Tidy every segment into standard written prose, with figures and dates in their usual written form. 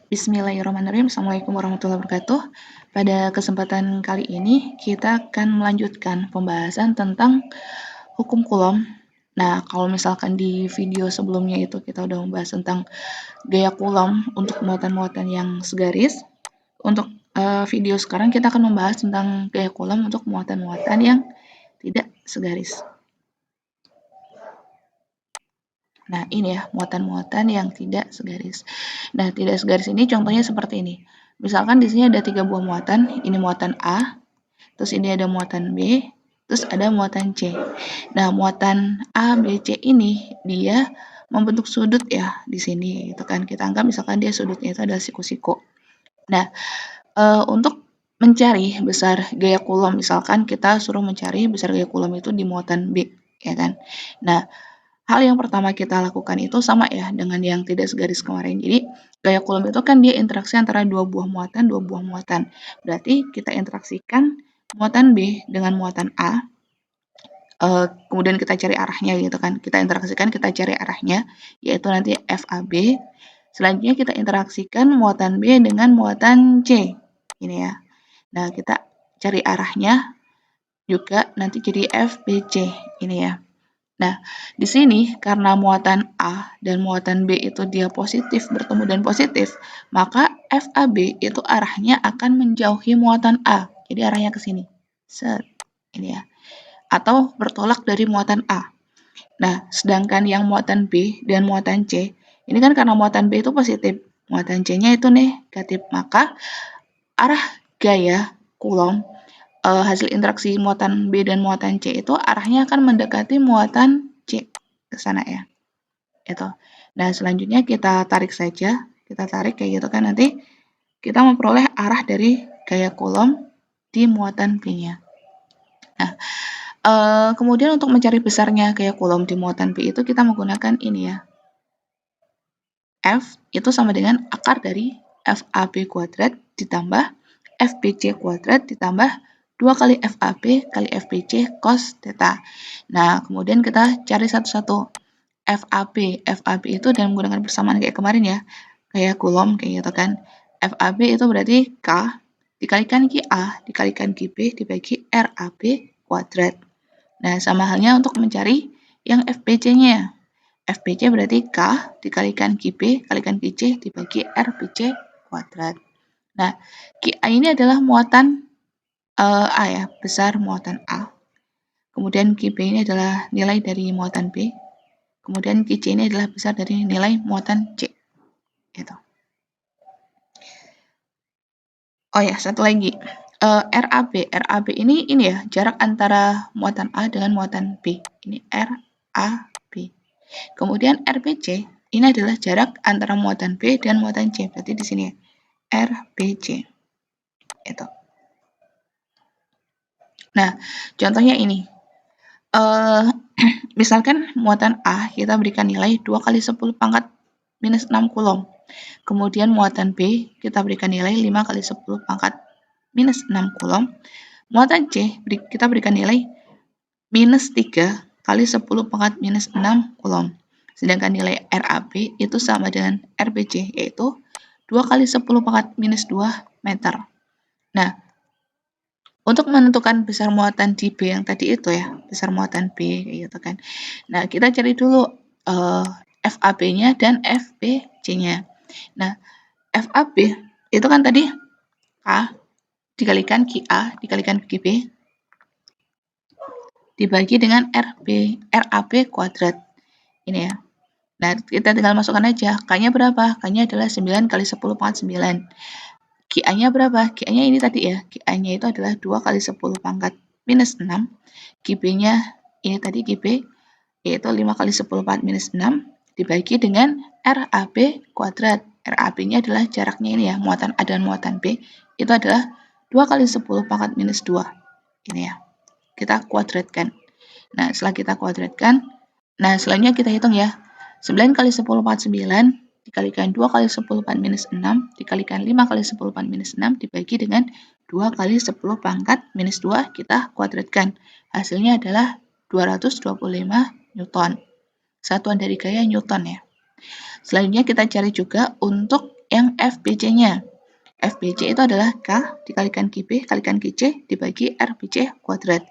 Bismillahirrahmanirrahim. Assalamualaikum warahmatullahi wabarakatuh. Pada kesempatan kali ini, kita akan melanjutkan pembahasan tentang hukum Coulomb. Nah, kalau misalkan di video sebelumnya itu kita udah membahas tentang gaya Coulomb untuk muatan-muatan yang segaris. Untuk video sekarang kita akan membahas tentang gaya Coulomb untuk muatan-muatan yang tidak segaris. Nah, ini ya, muatan-muatan yang tidak segaris. Nah, tidak segaris ini contohnya seperti ini. Misalkan di sini ada 3 buah muatan, ini muatan A, terus ini ada muatan B, terus ada muatan C. Nah, muatan A, B, C ini dia membentuk sudut ya di sini gitu kan. Kita anggap misalkan dia sudutnya itu adalah siku-siku. Nah, untuk mencari besar gaya Coulomb, misalkan kita suruh mencari besar gaya Coulomb itu di muatan B, ya kan. Nah, hal yang pertama kita lakukan itu sama ya dengan yang tidak segaris kemarin. Jadi, gaya Coulomb itu kan dia interaksi antara dua buah muatan. Berarti kita interaksikan muatan B dengan muatan A, kemudian kita cari arahnya gitu kan. Kita interaksikan, kita cari arahnya, yaitu nanti FAB. Selanjutnya kita interaksikan muatan B dengan muatan C. Ini ya. Nah, kita cari arahnya juga nanti jadi FBC. Ini ya. Nah, di sini karena muatan A dan muatan B itu dia positif bertemu dan positif, maka FAB itu arahnya akan menjauhi muatan A. Jadi arahnya ke sini. Set. Ini ya. Atau bertolak dari muatan A. Nah, sedangkan yang muatan B dan muatan C, ini kan karena muatan B itu positif, muatan C-nya itu negatif, maka arah gaya Coulomb hasil interaksi muatan B dan muatan C itu arahnya akan mendekati muatan C ke sana ya. Itu. Nah, selanjutnya kita tarik saja. Kita tarik kayak gitu kan, nanti kita memperoleh arah dari gaya Coulomb di muatan B-nya. Nah, kemudian untuk mencari besarnya gaya Coulomb di muatan B itu kita menggunakan ini ya. F itu sama dengan akar dari FAB kuadrat ditambah FBC kuadrat ditambah 2 kali FAB kali FBC cos theta. Nah, kemudian kita cari satu-satu. FAB itu dengan menggunakan persamaan kayak kemarin ya, kayak Coulomb kayak gitu kan. FAB itu berarti K dikalikan QA dikalikan QB dibagi RAB kuadrat. Nah, sama halnya untuk mencari yang FBC-nya. FBC berarti K dikalikan QB kalikan QC dibagi RBC kuadrat. Nah, QA ini adalah muatan A ya, besar muatan A. Kemudian QB ini adalah nilai dari muatan B. Kemudian QC ini adalah besar dari nilai muatan C. Gitu. Oh ya, satu lagi. RAB ini ya, jarak antara muatan A dengan muatan B. Ini RAB. Kemudian RBC ini adalah jarak antara muatan B dan muatan C. Berarti di sini ya, RBC. Itu. Nah, contohnya ini. Misalkan muatan A kita berikan nilai 2 kali 10 pangkat minus 6 Coulomb. Kemudian muatan B kita berikan nilai 5 kali 10 pangkat minus 6 Coulomb. Muatan C kita berikan nilai minus 3 kali 10 pangkat minus 6 Coulomb. Sedangkan nilai RAB itu sama dengan RBC, yaitu 2 kali 10 pangkat minus 2 meter. Nah, untuk menentukan besar muatan di B yang tadi itu ya, besar muatan B gitu kan. Nah, kita cari dulu FAB-nya dan FBC-nya. Nah, FAB itu kan tadi K dikalikan QA dikalikan QB dibagi dengan RAB kuadrat. Ini ya. Nah, kita tinggal masukkan aja. K-nya berapa? K-nya adalah 9 kali 10 pangkat 9. QA-nya berapa? QA-nya ini tadi ya. QA-nya itu adalah 2 kali 10 pangkat minus 6. QB-nya ini tadi QB, yaitu 5 kali 10 pangkat minus 6 dibagi dengan RAB kuadrat. RAB-nya adalah jaraknya ini ya, muatan A dan muatan B. Itu adalah 2 kali 10 pangkat minus 2. Ini ya. Kita kuadratkan. Nah, setelah kita kuadratkan, nah selanjutnya kita hitung ya. 9 kali 10 pangkat 9 dikalikan 2 kali 10 pangkat minus 6 dikalikan 5 kali 10 pangkat minus 6 dibagi dengan 2 kali 10 pangkat minus 2 kita kuadratkan. Hasilnya adalah 225 Newton. Satuan dari gaya Newton ya. Selanjutnya kita cari juga untuk yang FBC-nya. FBC itu adalah K dikalikan QB kalikan QC dibagi RBC kuadrat.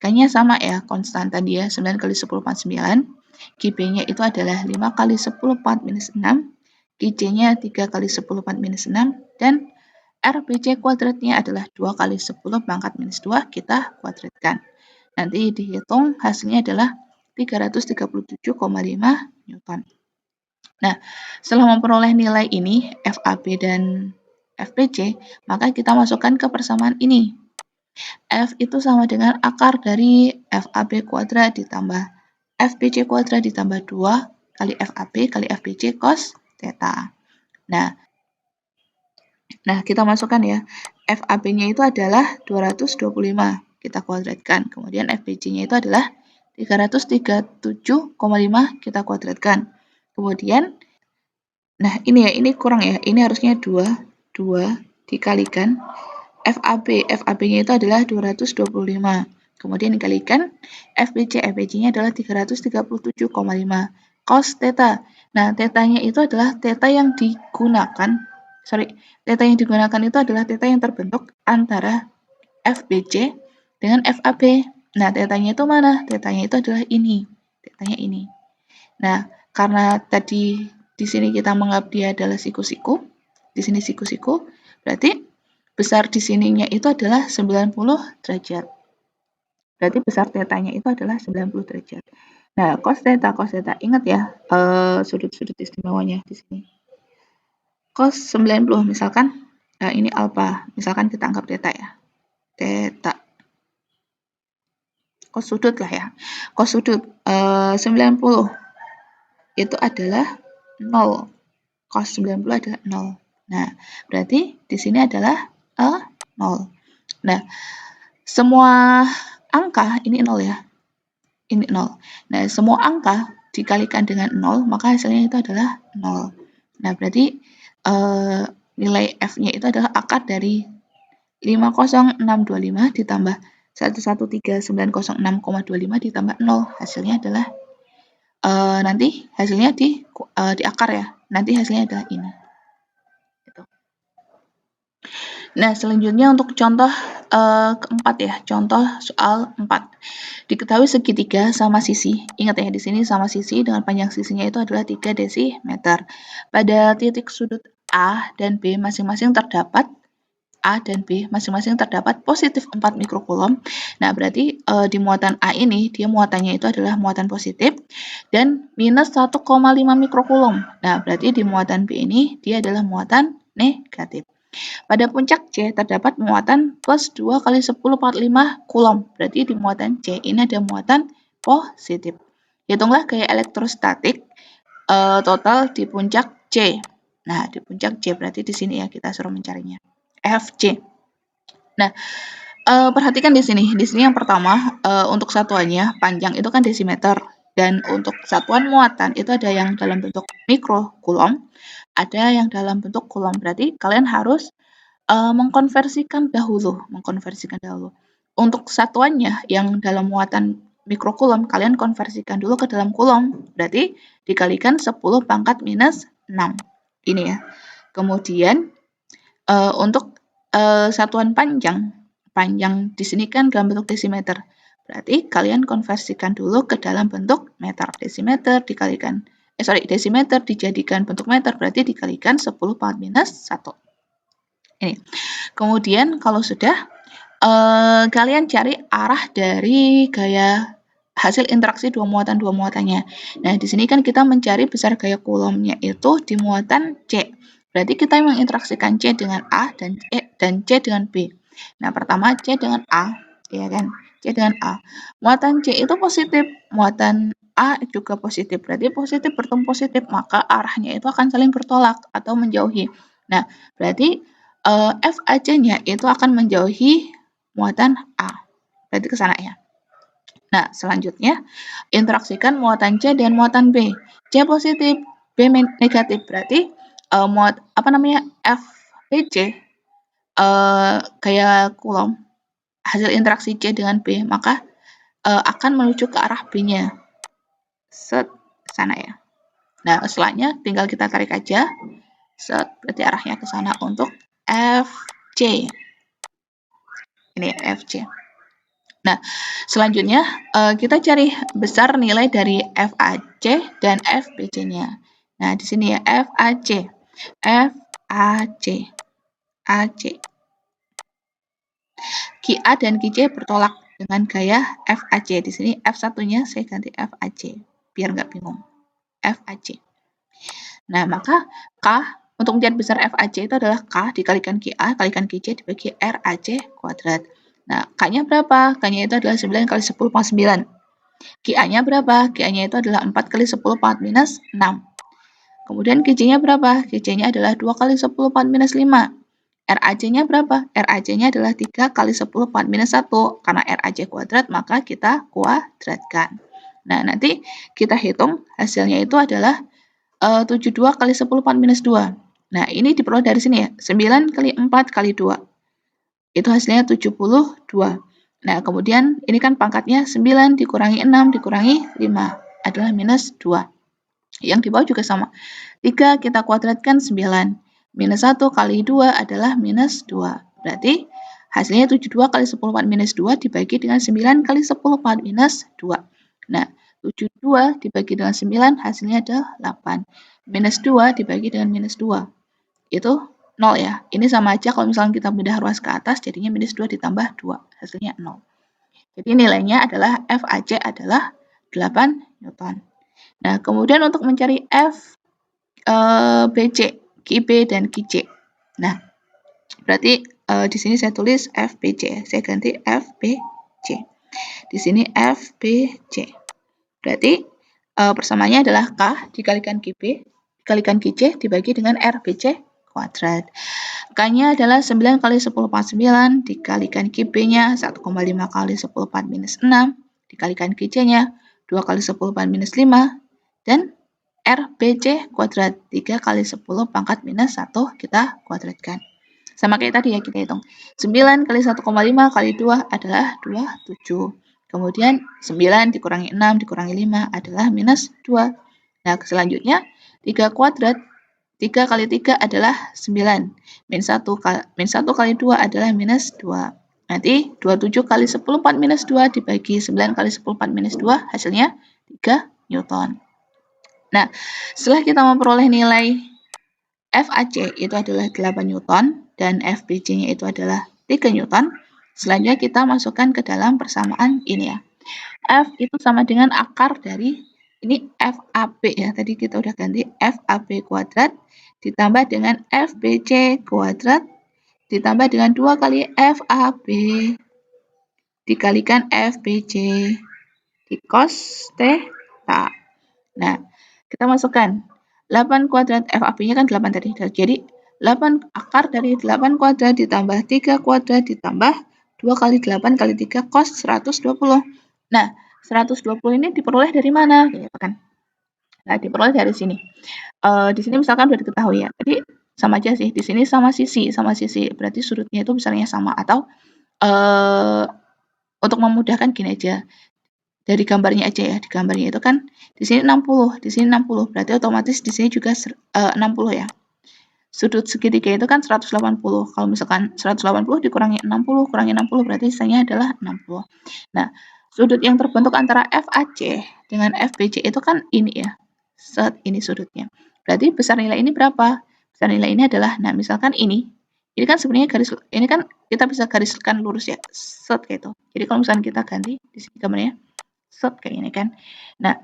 K-nya sama ya, konstan tadi ya, 9 kali 10 pangkat 9. QB-nya itu adalah 5 kali 10 pangkat minus 6. QC-nya 3 kali 10 pangkat minus 6. Dan RBC kuadratnya adalah 2 kali 10 pangkat minus 2, kita kuadratkan. Nanti dihitung hasilnya adalah 337,5 Newton. Nah, setelah memperoleh nilai ini, FAB dan FBC, maka kita masukkan ke persamaan ini. F itu sama dengan akar dari FAB kuadrat ditambah FBC kuadrat ditambah 2 kali FAB kali FBC cos theta. Nah, kita masukkan ya. FAB-nya itu adalah 225, kita kuadratkan. Kemudian FBC-nya itu adalah 337,5, kita kuadratkan. Kemudian, nah ini ya, ini kurang ya. Ini harusnya 2 dikalikan FAB-nya itu adalah 225. Kemudian dikalikan FBC-nya adalah 337,5 cos theta. Nah, theta-nya itu adalah theta yang digunakan, theta yang digunakan itu adalah theta yang terbentuk antara FBC dengan FAB. Nah, theta-nya itu mana? Theta-nya itu adalah ini. Theta-nya ini. Nah, karena tadi di sini kita menganggap dia adalah siku-siku, di sini siku-siku, berarti besar di sininya itu adalah 90 derajat. Berarti besar tetanya itu adalah 90 derajat. Nah, cos theta, ingat ya sudut-sudut istimewanya di sini. Cos 90 misalkan, ini alfa, misalkan kita anggap theta ya. Theta. Cos sudut lah ya. Cos sudut 90 itu adalah 0. Cos 90 adalah 0. Nah, berarti di sini adalah 0. Nah, semua angka, ini 0 ya, ini 0. Nah, semua angka dikalikan dengan 0, maka hasilnya itu adalah 0. Nah, berarti nilai F-nya itu adalah akar dari 50625 ditambah 113.906,25 ditambah 0. Hasilnya adalah, nanti hasilnya di akar ya, nanti hasilnya adalah ini. Nah, selanjutnya untuk contoh keempat ya, contoh soal 4. Diketahui segitiga sama sisi. Ingat ya, di sini sama sisi dengan panjang sisinya itu adalah 3 desimeter. Pada titik sudut A dan B masing-masing terdapat positif 4 mikrokulom. Nah, berarti di muatan A ini, dia muatannya itu adalah muatan positif dan minus 1,5 mikrokulom. Nah, berarti di muatan B ini, dia adalah muatan negatif. Pada puncak C terdapat muatan plus 2 kali 10 pangkat 5 kulom. Berarti di muatan C ini ada muatan positif. Hitunglah gaya elektrostatik total di puncak C. Nah, di puncak C berarti di sini ya kita suruh mencarinya. FC. Nah, perhatikan di sini. Di sini yang pertama untuk satuannya panjang itu kan desimeter dan untuk satuan muatan itu ada yang dalam bentuk mikrokulom, ada yang dalam bentuk kulom. Berarti kalian harus mengkonversikan dahulu. Untuk satuannya yang dalam muatan mikrokulom, kalian konversikan dulu ke dalam kulom. Berarti dikalikan 10 pangkat minus 6. Ini ya. Kemudian untuk satuan panjang di sini kan dalam bentuk desimeter. Berarti kalian konversikan dulu ke dalam bentuk meter. Desimeter dijadikan bentuk meter, berarti dikalikan 10 pangkat minus 1. Ini. Kemudian kalau sudah, kalian cari arah dari gaya hasil interaksi dua muatannya. Nah, di sini kan kita mencari besar gaya kulomnya itu di muatan C. Berarti kita menginteraksikan C dengan A dan C dengan B. Nah, pertama C dengan A, ya kan? C dengan A. Muatan C itu positif, muatan A juga positif. Berarti positif bertemu positif, maka arahnya itu akan saling bertolak atau menjauhi. Nah, berarti FAC-nya itu akan menjauhi muatan A. Berarti ke sana ya. Nah, selanjutnya interaksikan muatan C dan muatan B. C positif, B negatif. Berarti FBC kayak kulom hasil interaksi C dengan B, maka akan menuju ke arah B-nya. Sana ya. Nah, setelahnya tinggal kita tarik aja. Set, berarti arahnya ke sana untuk FC. Ini FC. Nah, selanjutnya kita cari besar nilai dari FAC dan FBC-nya. Nah, di sini ya FAC. FAC. AC. QA dan QC bertolak dengan gaya FAC. Di sini F1-nya saya ganti FAC biar nggak bingung. FAC. Nah, maka K untuk mencari besar FAC itu adalah K dikalikan QA kalikan QC dibagi RAC kuadrat. Nah, K-nya berapa? K-nya itu adalah 9 kali 10 pangkat 9. QA-nya berapa? QA-nya itu adalah 4 kali 10 pangkat minus 6. Kemudian QC-nya berapa? QC-nya adalah 2 kali 10 pangkat minus 5. RAC-nya berapa? RAC-nya adalah 3 kali 10 pangkat minus 1. Karena RAC kuadrat, maka kita kuadratkan. Nah, nanti kita hitung hasilnya itu adalah 72 kali 10 pangkat minus 2. Nah, ini diperoleh dari sini ya. 9 kali 4 kali 2. Itu hasilnya 72. Nah, kemudian ini kan pangkatnya 9 dikurangi 6 dikurangi 5 adalah minus 2. Yang di bawah juga sama. 3 kita kuadratkan 9. Minus 1 kali 2 adalah minus 2. Berarti hasilnya 72 kali 10 pangkat minus 2 dibagi dengan 9 kali 10 pangkat minus 2. Nah, 72 dibagi dengan 9 hasilnya adalah 8. Minus 2 dibagi dengan minus 2. Itu 0 ya. Ini sama aja kalau misalnya kita pindah ruas ke atas jadinya minus 2 ditambah 2. Hasilnya 0. Jadi nilainya adalah FAC adalah 8 Newton. Nah, kemudian untuk mencari FBC, QB dan QC. Nah, berarti di sini saya tulis FBC. Saya ganti FBC. Di sini FBC. Berarti persamaannya adalah K dikalikan QB dikalikan QC dibagi dengan RBC kuadrat. K-nya adalah 9 kali 10 pangkat 9 dikalikan QB-nya 1,5 kali 10 pangkat minus 6 dikalikan QC-nya 2 kali 10 pangkat minus 5 dan RBC kuadrat 3 kali 10 pangkat minus 1 kita kuadratkan. Sama kayak tadi ya kita hitung. 9 kali 1,5 kali 2 adalah 27. Kemudian 9 dikurangi 6 dikurangi 5 adalah minus 2. Nah, selanjutnya 3 kuadrat 3 kali 3 adalah 9. Min 1 kali 2 adalah minus 2. Nanti 27 kali 10 pangkat minus 2 dibagi 9 kali 10 pangkat minus 2 hasilnya 3 Newton. Nah, setelah kita memperoleh nilai FAC itu adalah 8 Newton dan FBC-nya itu adalah 3 Newton, selanjutnya kita masukkan ke dalam persamaan ini ya. F itu sama dengan akar dari ini FAB ya, tadi kita udah ganti FAB kuadrat ditambah dengan FBC kuadrat ditambah dengan 2 kali FAB dikalikan FBC di cos theta. Nah, kita masukkan 8 kuadrat FAB-nya kan 8 tadi. Jadi 8 akar dari 8 kuadrat ditambah 3 kuadrat ditambah 2 kali 8 kali 3 cos 120. Nah, 120 ini diperoleh dari mana? Gitu kan. Nah, diperoleh dari sini. Di sini misalkan sudah diketahui ya. Jadi sama aja sih. Di sini sama sisi. Berarti sudutnya itu besarnya sama. Atau untuk memudahkan gini aja. Dari gambarnya aja ya. Di gambarnya itu kan di sini 60, di sini 60. Berarti otomatis di sini juga 60 ya. Sudut segitiga itu kan 180. Kalau misalkan 180 dikurangi 60, kurangi 60 berarti sisanya adalah 60. Nah, sudut yang terbentuk antara FAC dengan FBC itu kan ini ya. Set ini sudutnya. Berarti besar nilai ini berapa? Besar nilai ini adalah, nah misalkan ini kan sebenarnya garis, ini kan kita bisa gariskan lurus ya. Set kayak itu. Jadi kalau misalkan kita ganti di sini gambarnya, set kayak ini kan. Nah,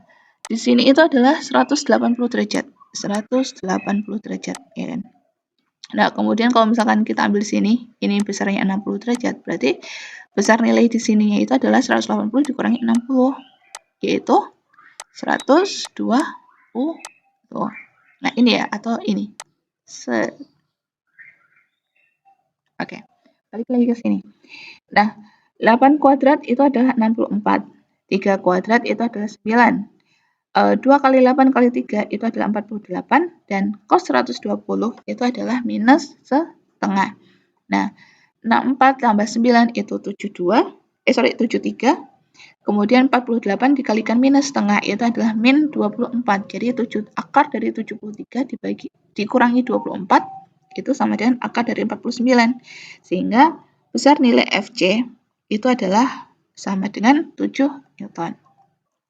di sini itu adalah 180 derajat. 180 derajat, ya kan. Nah, kemudian kalau misalkan kita ambil sini, ini besarnya 60 derajat, berarti besar nilai di sininya itu adalah 180 dikurangi 60, yaitu 120. Nah, ini ya, atau ini. Oke, balik lagi ke sini. Nah, 8 kuadrat itu adalah 64. 3 kuadrat itu adalah 9. 2 kali 8 kali 3 itu adalah 48. Dan cos 120 itu adalah minus setengah. Nah, 64 tambah 9 itu 73. Kemudian 48 dikalikan minus setengah, itu adalah min 24. Jadi akar dari 73 dikurangi 24, itu sama dengan akar dari 49. Sehingga besar nilai Fc itu adalah sama dengan 7 Newton.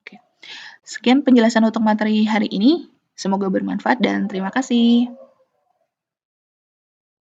Oke. Sekian penjelasan untuk materi hari ini. Semoga bermanfaat dan terima kasih.